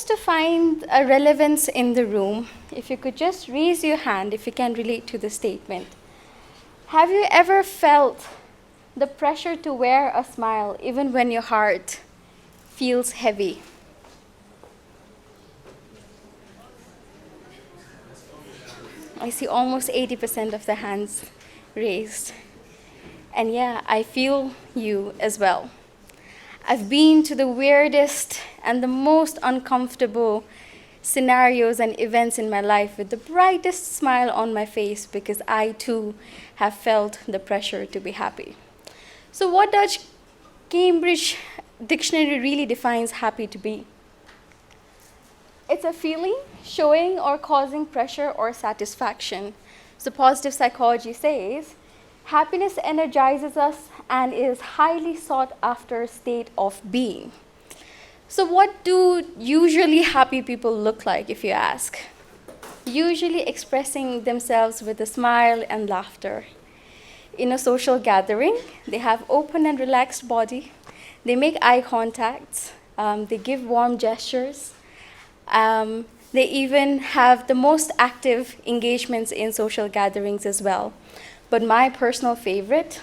just to find a relevance in the room, if you could just raise your hand if you can relate to the statement. Have you ever felt the pressure to wear a smile even when your heart feels heavy? I see almost 80% of the hands raised. And yeah, I feel you as well. I've been to the weirdest and the most uncomfortable scenarios and events in my life with the brightest smile on my face because I too have felt the pressure to be happy. So what does Cambridge Dictionary really defines happy to be? It's a feeling showing or causing pressure or satisfaction. So positive psychology says, happiness energizes us and is highly sought after state of being. So what do usually happy people look like, if you ask? Usually expressing themselves with a smile and laughter. In a social gathering, they have open and relaxed body. They make eye contacts. They give warm gestures. They even have the most active engagements in social gatherings as well. But my personal favorite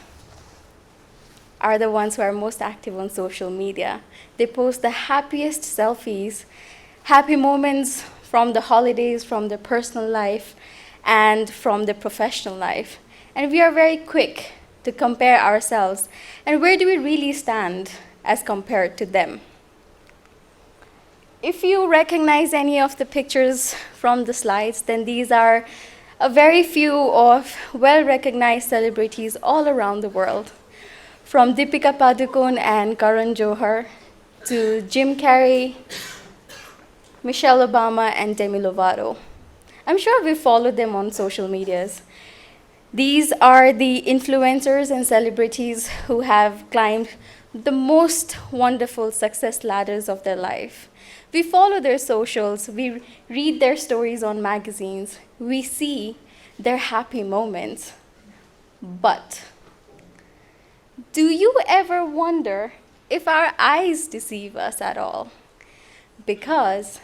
are the ones who are most active on social media. They post the happiest selfies, happy moments from the holidays, from their personal life, and from their professional life. And we are very quick to compare ourselves. And where do we really stand as compared to them? If you recognize any of the pictures from the slides, then these are a very few of well-recognized celebrities all around the world, from Deepika Padukone and Karan Johar to Jim Carrey, Michelle Obama, and Demi Lovato. I'm sure we follow them on social medias. These are the influencers and celebrities who have climbed the most wonderful success ladders of their life. We follow their socials, we read their stories on magazines, we see their happy moments. But do you ever wonder if our eyes deceive us at all? Because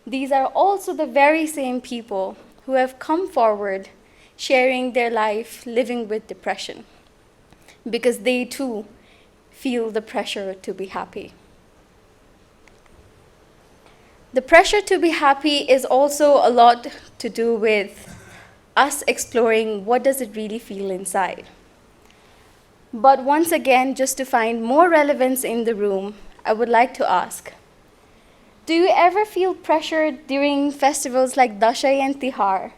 these are also the very same people who have come forward sharing their life living with depression, because they too feel the pressure to be happy. The pressure to be happy is also a lot to do with us exploring what does it really feel inside. But once again, just to find more relevance in the room, I would like to ask, do you ever feel pressured during festivals like Dashain and Tihar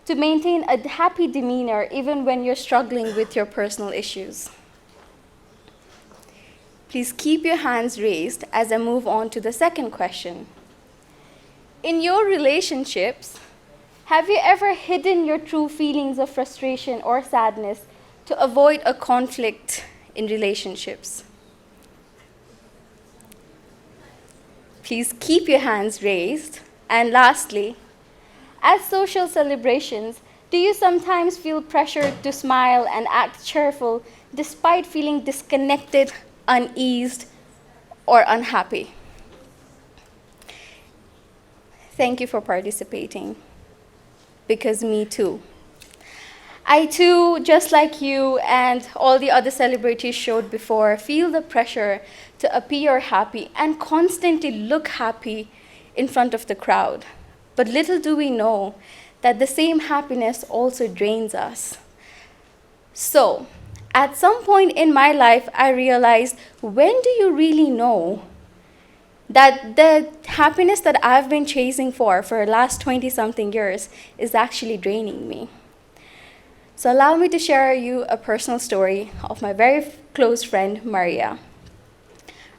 to maintain a happy demeanor even when you're struggling with your personal issues? Please keep your hands raised as I move on to the second question. In your relationships, have you ever hidden your true feelings of frustration or sadness to avoid a conflict in relationships? Please keep your hands raised. And lastly, at social celebrations, do you sometimes feel pressured to smile and act cheerful despite feeling disconnected, uneased, or unhappy? Thank you for participating, because me too. I too, just like you and all the other celebrities showed before, feel the pressure to appear happy and constantly look happy in front of the crowd. But little do we know that the same happiness also drains us. So, at some point in my life, I realized, when do you really know that the happiness that I've been chasing for the last 20-something years is actually draining me? So allow me to share you a personal story of my very close friend, Maria.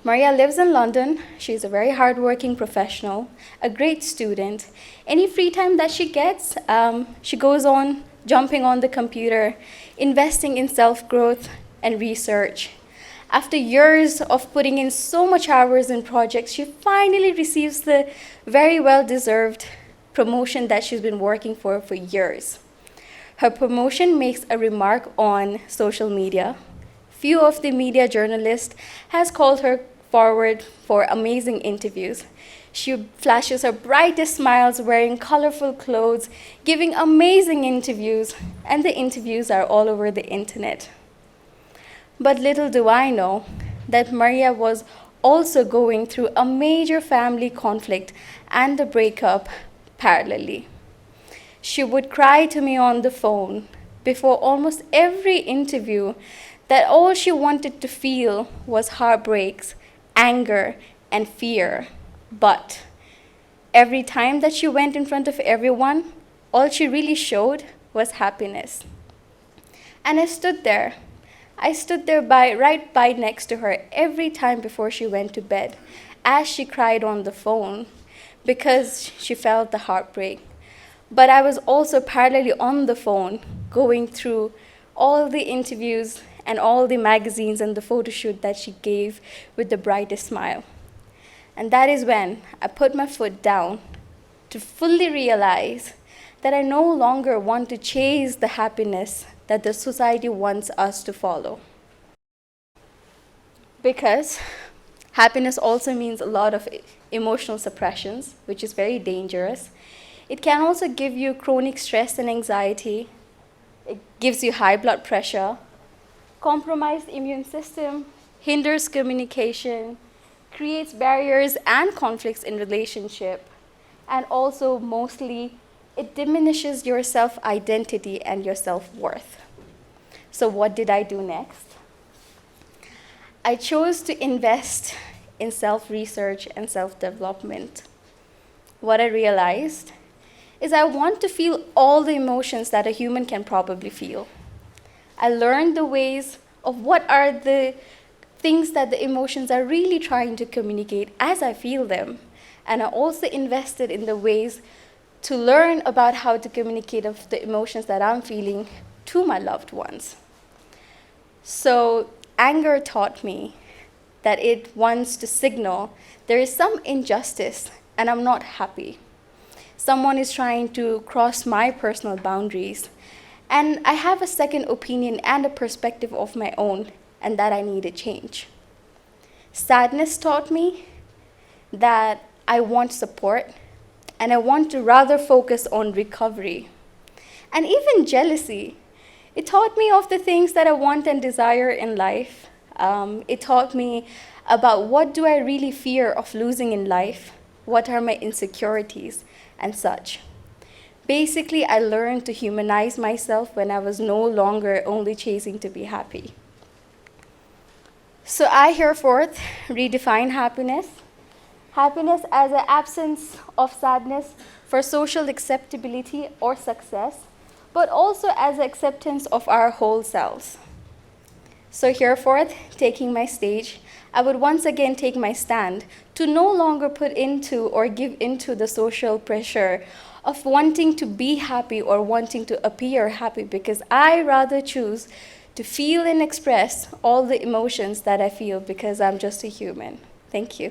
Maria lives in London. She's a very hardworking professional, a great student. Any free time that she gets, she goes on jumping on the computer, investing in self-growth and research. After years of putting in so much hours in projects, she finally receives the very well-deserved promotion that she's been working for years. Her promotion makes a remark on social media. Few of the media journalists has called her forward for amazing interviews. She flashes her brightest smiles wearing colorful clothes, giving amazing interviews, and the interviews are all over the internet. But little do I know that Maria was also going through a major family conflict and a breakup parallelly. She would cry to me on the phone before almost every interview that all she wanted to feel was heartbreaks, anger, and fear. But every time that she went in front of everyone, all she really showed was happiness. And I stood there. Right by next to her every time before she went to bed, as she cried on the phone because she felt the heartbreak. But I was also parallelly on the phone, going through all the interviews and all the magazines and the photo shoot that she gave with the brightest smile. And that is when I put my foot down to fully realize that I no longer want to chase the happiness that the society wants us to follow. Because happiness also means a lot of emotional suppressions, which is very dangerous. It can also give you chronic stress and anxiety. It gives you high blood pressure, compromised immune system, hinders communication, creates barriers and conflicts in relationship, and also mostly it diminishes your self-identity and your self-worth. So what did I do next? I chose to invest in self-research and self-development. What I realized is I want to feel all the emotions that a human can probably feel. I learned the ways of what are the things that the emotions are really trying to communicate as I feel them. And I also invested in the ways to learn about how to communicate of the emotions that I'm feeling to my loved ones. So anger taught me that it wants to signal there is some injustice and I'm not happy. Someone is trying to cross my personal boundaries, and I have a second opinion and a perspective of my own, and that I need a change. Sadness taught me that I want support, and I want to rather focus on recovery. And even jealousy, it taught me of the things that I want and desire in life. It taught me about what do I really fear of losing in life, what are my insecurities, and such. Basically, I learned to humanize myself when I was no longer only chasing to be happy. So I hereforth redefine happiness. Happiness as an absence of sadness for social acceptability or success, but also as acceptance of our whole selves. So hereforth, taking my stage, I would once again take my stand to no longer put into or give into the social pressure of wanting to be happy or wanting to appear happy, because I rather choose to feel and express all the emotions that I feel because I'm just a human. Thank you.